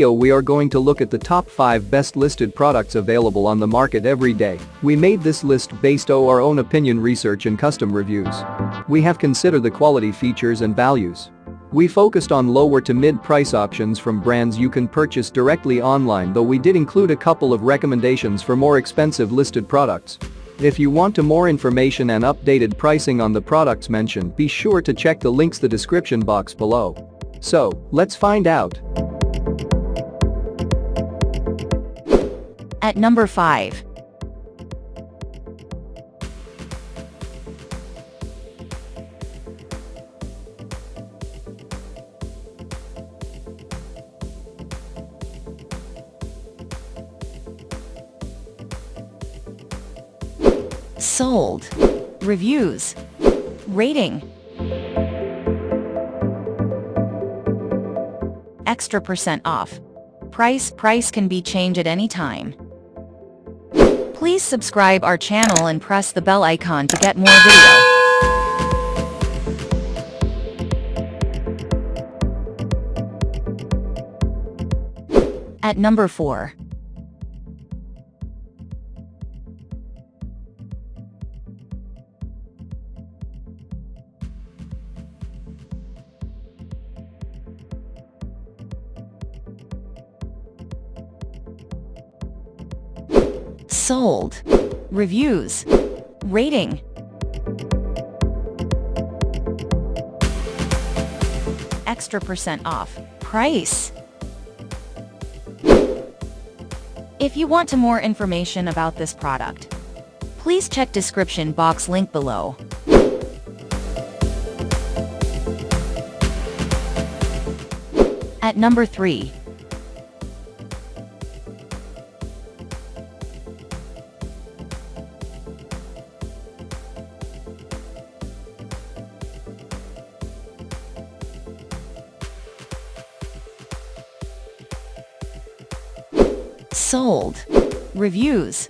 We are going to look at the top 5 best listed products available on the market every day. We made this list based on our own opinion, research and custom reviews. We have considered the quality, features and values. We focused on lower to mid price options from brands you can purchase directly online, though we did include a couple of recommendations for more expensive listed products. If you want more information and updated pricing on the products mentioned, be sure to check the links in the description box below. So, let's find out. At number 5. Sold. Reviews. Rating. Extra % off. Price can be changed at any time. Please subscribe our channel and press the bell icon to get more video. At number 4. Sold. Reviews. Rating. Extra % off. Price. If you want more information about this product, please check description box link below. At number 3. Sold. Reviews.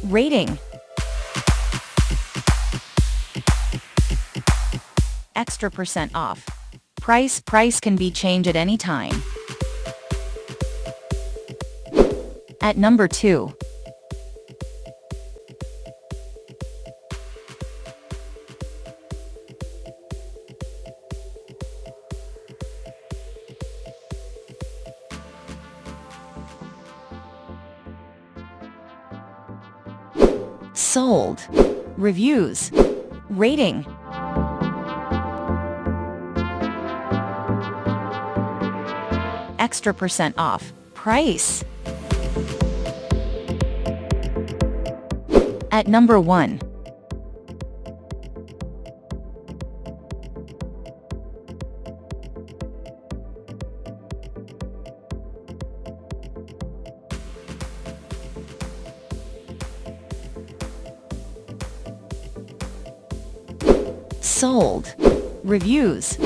Rating. Extra % off. Price can be changed at any time. At number 2. Sold. Reviews. Rating. Extra % off. Price. At number 1. Sold. Reviews.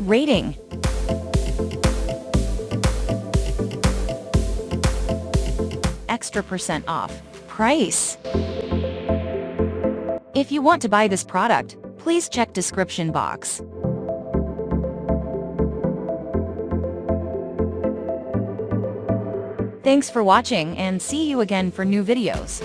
Rating. Extra % off. Price. If you want to buy this product, please check description box. Thanks for watching and see you again for new videos.